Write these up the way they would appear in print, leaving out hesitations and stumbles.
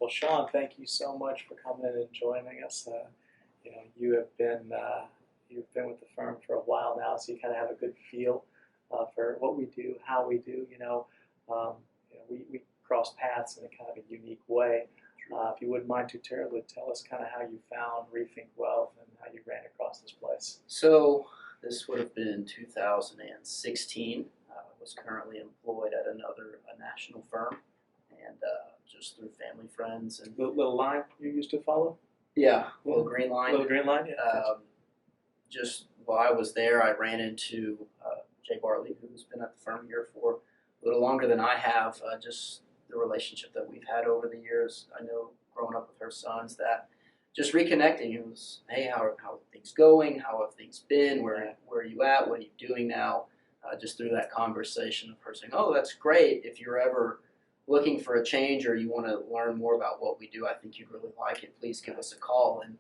Well, Shawn, thank you so much for coming in and joining us. You have been you've been with the firm for a while now, so you kind of have a good feel for what we do, how we do. We cross paths in a kind of a unique way. If you wouldn't mind too terribly, tell us kind of how you found Rethink Wealth and how you ran across this place. So this would have been 2016. I was currently employed at a national firm, and just through family friends and Little line you used to follow? yeah, little green line. Little green line, yeah. Just while I was there, I ran into Jay Bartley, who's been at the firm here for a little longer than I have. Just the relationship that we've had over the years. I know growing up with her sons that just reconnecting. It was, hey, how are things going? How have things been? Where are you at? What are you doing now? Just through that conversation of her saying, oh, that's great. If you're ever looking for a change or you want to learn more about what we do, I think you'd really like it. Please give us a call. And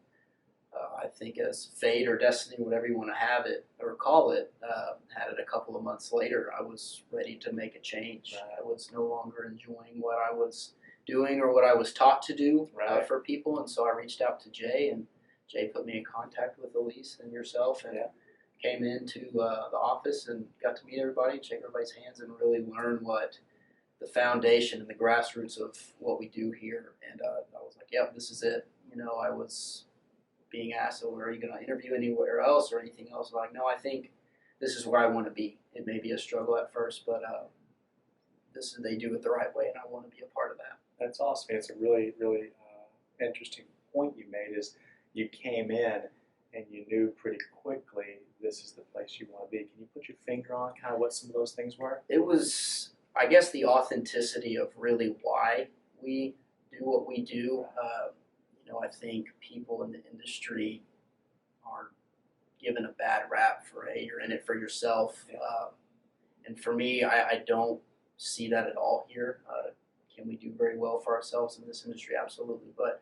I think as fate or destiny, whatever you want to have it or call it, had it a couple of months later, I was ready to make a change. I was no longer enjoying what I was doing or what I was taught to do for people. And so I reached out to Jay, and Jay put me in contact with Elise and yourself, and came into the office and got to meet everybody, shake everybody's hands, and really learn what the foundation and the grassroots of what we do here. And I was like, yep, this is it. I was being asked, so are you going to interview anywhere else or anything else? I'm like, no, I think this is where I want to be. It may be a struggle at first, but they do it the right way, and I want to be a part of that. That's awesome. It's a really, really interesting point you made is you came in and you knew pretty quickly this is the place you want to be. Can you put your finger on kind of what some of those things were? It was, I guess, the authenticity of really why we do what we do. I think people in the industry are given a bad rap for, hey, you're in it for yourself. And for me, I don't see that at all here. Can we do very well for ourselves in this industry? Absolutely. But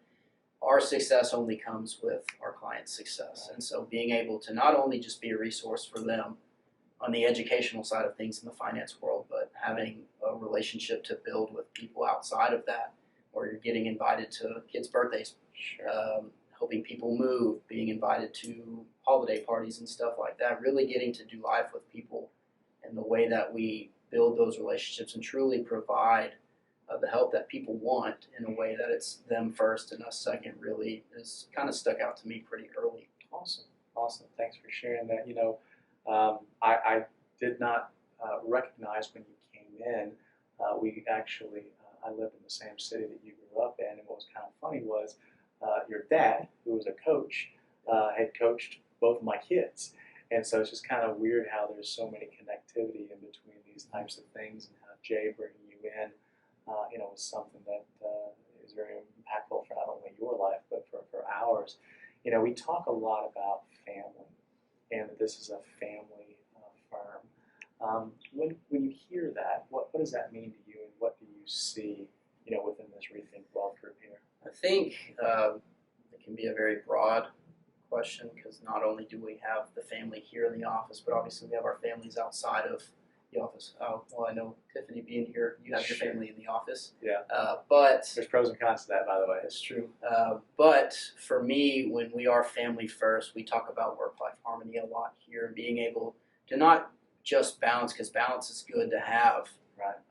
our success only comes with our clients' success. And so being able to not only just be a resource for them on the educational side of things in the finance world, but having a relationship to build with people outside of that, where you're getting invited to kids' birthdays, helping people move, being invited to holiday parties and stuff like that, really getting to do life with people, and the way that we build those relationships and truly provide the help that people want in a way that it's them first and us second really is kind of stuck out to me pretty early. Awesome. Thanks for sharing that. I did not recognize when you came in. I lived in the same city that you grew up in, and what was kind of funny was your dad, who was a coach, had coached both of my kids. And so it's just kind of weird how there's so many connectivity in between these types of things, and how Jay bringing you in, was something that is very impactful for not only your life, but for ours. We talk a lot about family, and that this is a family firm. When you hear that, what does that mean to you, and what do you see, within this Rethink Wealth group here? I think it can be a very broad question, because not only do we have the family here in the office, but obviously we have our families outside of the office. Well, I know Tiffany being here, you have your family in the office. Yeah. But there's pros and cons to that, by the way. That's true. But for me, when we are family first, we talk about work-life harmony a lot here, and being able to not just balance, because balance is good to have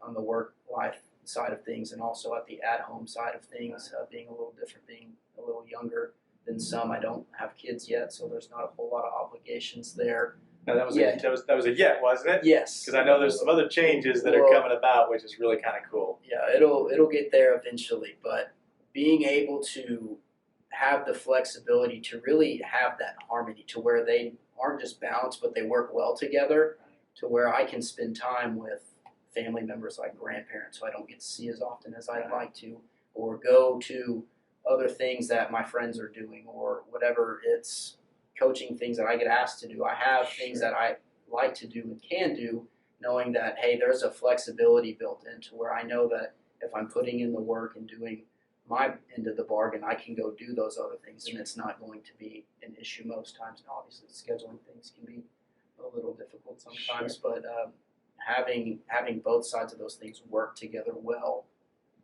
on the work-life side of things, and also at the at-home side of things, being a little different, being a little younger than some. I don't have kids yet, so there's not a whole lot of obligations there. Now that was a yet, wasn't it? Yes. Because I know there's some other changes that are coming about, which is really kind of cool. Yeah, it'll get there eventually, but being able to have the flexibility to really have that harmony, to where they aren't just balanced, but they work well together, to where I can spend time with family members like grandparents who I don't get to see as often as I'd like to, or go to other things that my friends are doing, or whatever it's coaching things that I get asked to do. I have things that I like to do and can do, knowing that, hey, there's a flexibility built into where I know that if I'm putting in the work and doing my end of the bargain, I can go do those other things, and it's not going to be an issue most times. And obviously, scheduling things can be a little difficult sometimes, but having both sides of those things work together well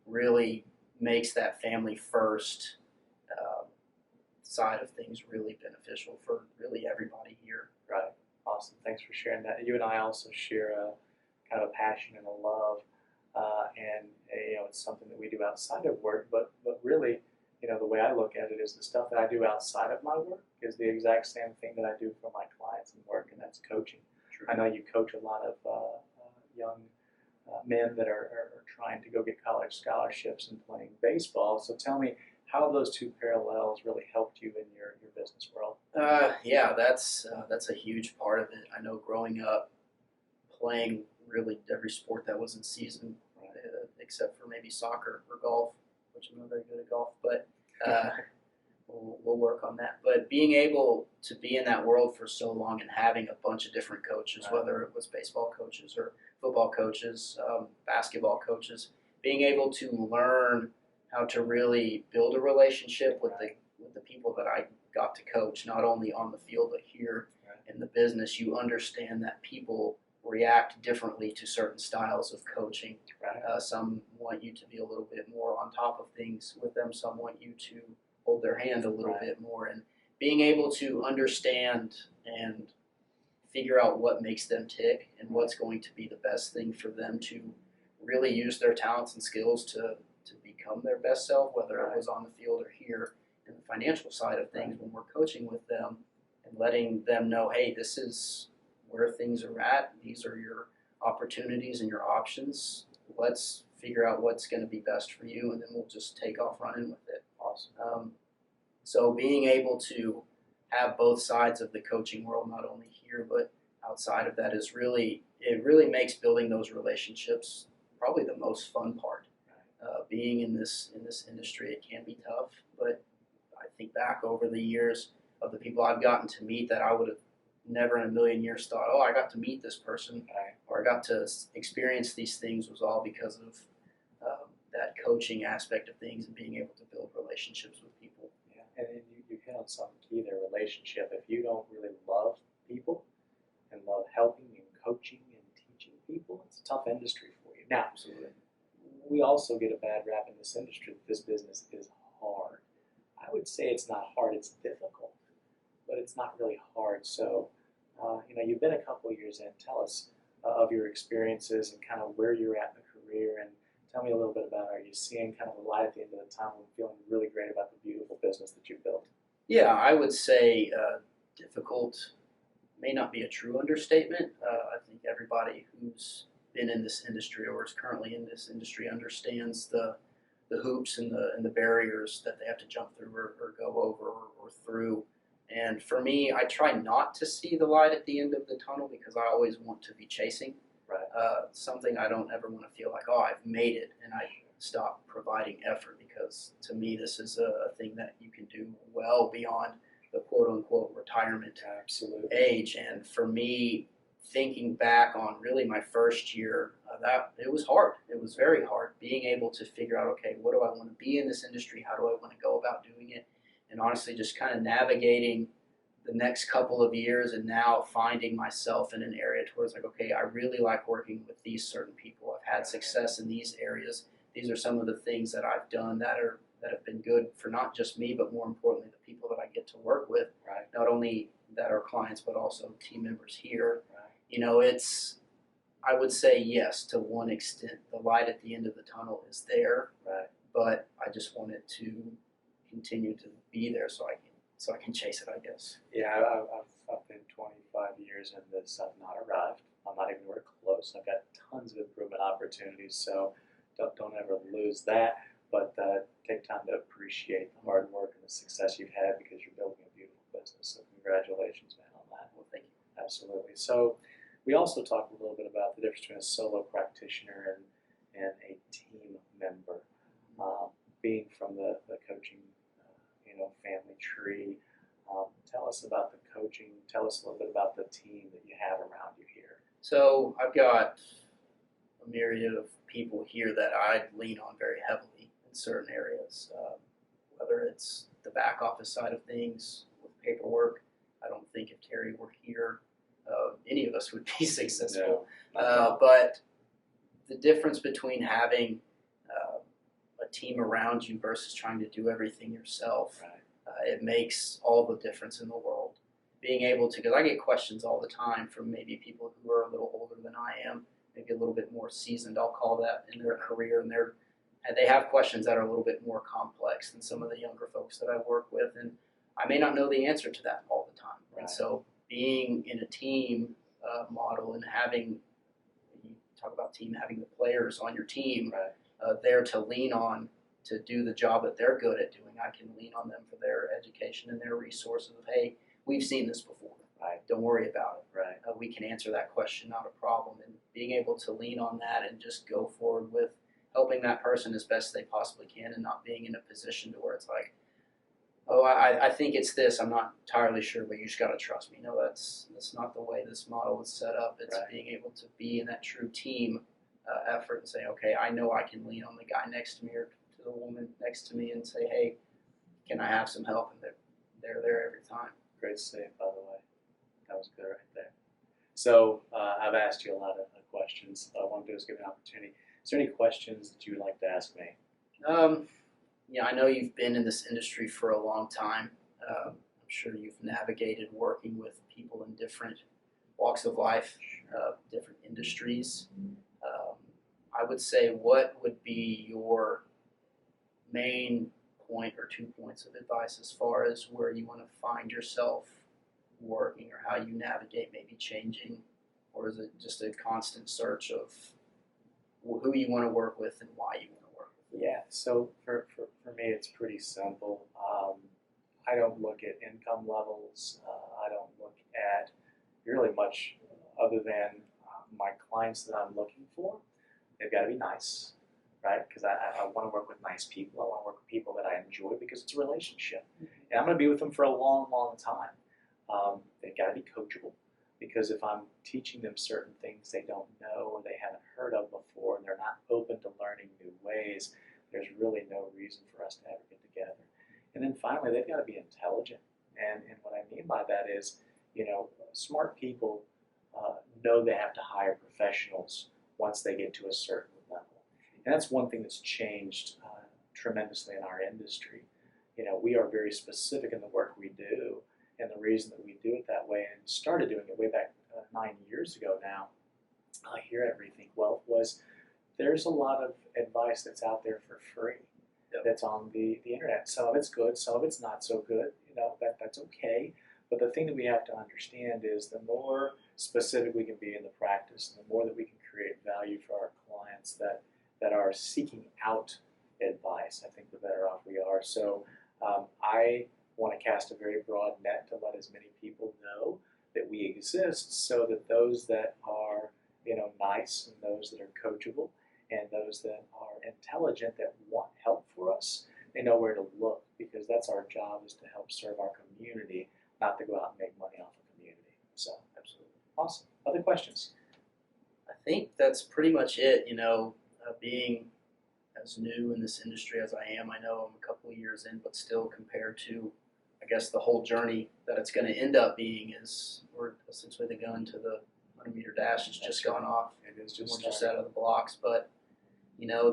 really makes that family first side of things really beneficial for really everybody here. Right. Awesome. Thanks for sharing that. You and I also share a kind of a passion and a love, and it's something that we do outside of work. But really, the way I look at it is the stuff that I do outside of my work is the exact same thing that I do for my clients and work, and that's coaching. True. I know you coach a lot of young men that are trying to go get college scholarships and playing baseball. So tell me, how have those two parallels really helped you in your business world? Yeah, that's a huge part of it. I know growing up, playing really every sport that was in season, except for maybe soccer or golf, which I'm not very good at golf, but we'll work on that. But being able to be in that world for so long and having a bunch of different coaches, Right. whether it was baseball coaches or football coaches, basketball coaches, being able to learn how to really build a relationship with the people that I got to coach, not only on the field but here in the business. You understand that people react differently to certain styles of coaching. Right. Some want you to be a little bit more on top of things with them. Some want you to hold their hand a little Right. bit more. And being able to understand and figure out what makes them tick and what's going to be the best thing for them to really use their talents and skills to become their best self, whether it was on the field or here in the financial side of things when we're coaching with them and letting them know, hey, this is where things are at. These are your opportunities and your options. Let's figure out what's going to be best for you, and then we'll just take off running with it. Awesome. So being able to have both sides of the coaching world, not only here but outside of that, it really makes building those relationships probably the most fun part. Being in this industry, it can be tough, but I think back over the years of the people I've gotten to meet that I would have never in a million years thought, oh, I got to meet this person, or I got to experience these things, was all because of that coaching aspect of things and being able to build relationships with people. Yeah, and you hit on something key there, relationship. If you don't really love people and love helping and coaching and teaching people, it's a tough industry for you. Now, Absolutely. we also get a bad rap in this industry that this business is hard. I would say it's not hard, it's difficult, but it's not really hard. So, you've been a couple of years in. Tell us of your experiences and kind of where you're at in the career, and tell me a little bit about, are you seeing kind of the light at the end of the tunnel and feeling really great about the beautiful business that you've built? Yeah, I would say difficult may not be a true understatement. I think everybody who's been in this industry or is currently in this industry understands the hoops and the barriers that they have to jump through or go over or through. And for me, I try not to see the light at the end of the tunnel because I always want to be chasing something. I don't ever want to feel like, oh, I've made it, and I stop providing effort, because to me this is a thing that you can do well beyond the quote-unquote retirement age. And for me, thinking back on really my first year, that it was hard. It was very hard being able to figure out, okay, what do I want to be in this industry? How do I want to go about doing it? And honestly, just kind of navigating the next couple of years, and now finding myself in an area towards like, okay, I really like working with these certain people. I've had success in these areas. These are some of the things that I've done that have been good for not just me, but more importantly, the people that I get to work with. Right. Not only that are clients, but also team members here. Right. It's, I would say yes, to one extent. The light at the end of the tunnel is there, Right. but I just want it to continue to be there so I can chase it, I guess. Yeah, I've been 25 years in this. I've not arrived. I'm not even anywhere close. I've got tons of improvement opportunities, so don't ever lose that. But take time to appreciate the hard work and the success you've had, because you're building a beautiful business. So congratulations, man, on that. Well, thank you. Absolutely. So we also talked a little bit about the difference between a solo practitioner and a team member. Being from the coaching family tree, tell us about the coaching. Tell us a little bit about the team that you have around you here. So I've got a myriad of people here that I lean on very heavily in certain areas, whether it's the back office side of things with paperwork. I don't think if Terry were here, any of us would be successful. No. But the difference between having a team around you versus trying to do everything yourself, Right. it makes all the difference in the world. Being able to, because I get questions all the time from maybe people who are a little older than I am, maybe a little bit more seasoned, I'll call that, in their career, and they have questions that are a little bit more complex than some of the younger folks that I work with, and I may not know the answer to that all the time. Right. And so being in a team model and having, you talk about team, having the players on your team Right. there to lean on to do the job that they're good at doing. I can lean on them for their education and their resources of, hey, we've seen this before. Right. Don't worry about it. Right. We can answer that question, not a problem. And being able to lean on that and just go forward with helping that person as best they possibly can, and not being in a position to where it's like, oh, I think it's this. I'm not entirely sure, but you just got to trust me. No, that's not the way this model is set up. It's Right. being able to be in that true team effort and say, okay, I know I can lean on the guy next to me or to the woman next to me and say, hey, can I have some help? And they're there every time. Great save, by the way. That was good right there. So I've asked you a lot of questions. What I want to do is give an opportunity. Is there any questions that you would like to ask me? Yeah, I know you've been in this industry for a long time. I'm sure you've navigated working with people in different walks of life, different industries. I would say, what would be your main point or 2 points of advice as far as where you want to find yourself working, or how you navigate maybe changing, or is it just a constant search of who you want to work with and why you want to work with? Yeah, so for me, it's pretty simple. I don't look at income levels. I don't look at really much other than my clients that I'm looking for. They've got to be nice, right? Because I want to work with nice people. I want to work with people that I enjoy, because it's a relationship. And I'm going to be with them for a long, long time. They've got to be coachable, because if I'm teaching them certain things they don't know or they haven't heard of before, and they're not open to learning new ways, there's really no reason for us to ever get together. And then finally, they've got to be intelligent. And what I mean by that is, smart people know they have to hire professionals once they get to a certain level. And that's one thing that's changed tremendously in our industry. We are very specific in the work we do, and the reason that we do it that way, and started doing it way back 9 years ago now, here at Rethink Wealth, was there's a lot of advice that's out there for free. Yep. That's on the internet. Some of it's good, some of it's not so good. That's okay. But the thing that we have to understand is, the more specific we can be in the practice, and the more that we can create value for our clients that are seeking out advice, I think the better off we are. So I want to cast a very broad net to let as many people know that we exist, so that those that are nice, and those that are coachable, and those that are intelligent, that want help for us, they know where to look, because that's our job, is to help serve our community, not to go out and make money off the community. So, absolutely. Awesome. Other questions? I think that's pretty much it. Being as new in this industry as I am, I know I'm a couple of years in, but still, compared to, I guess, the whole journey that it's going to end up being, is we're essentially the gun to the 100-meter dash has just gone off. It is We're just out of the blocks, but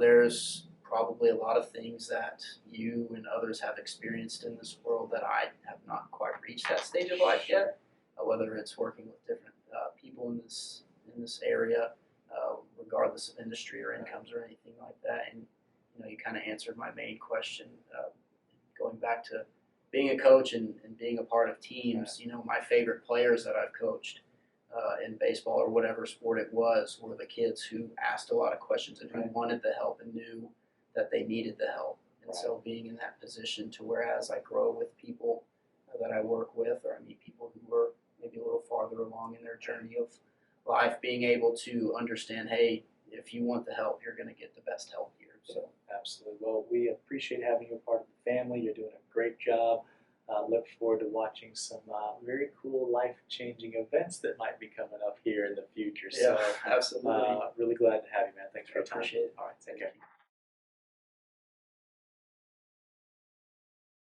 there's probably a lot of things that you and others have experienced in this world that I have not quite reached that stage of life yet. Whether it's working with different people in this area, regardless of industry or incomes or anything like that, and you kind of answered my main question. Going back to being a coach and being a part of teams, my favorite players that I've coached in baseball or whatever sport it was were the kids who asked a lot of questions and who wanted the help and knew that they needed the help. And so being in that position to where, as I grow with people that I work with, or I meet people who are maybe a little farther along in their journey of life, being able to understand, hey, if you want the help, you're going to get the best help here. So absolutely. Well, we appreciate having you a part of the family. You're doing a great job. Look forward to watching some very cool, life-changing events that might be coming up here in the future. Yeah, So, absolutely. Really glad to have you, man. Thanks for your time. Appreciate it. All right, take care.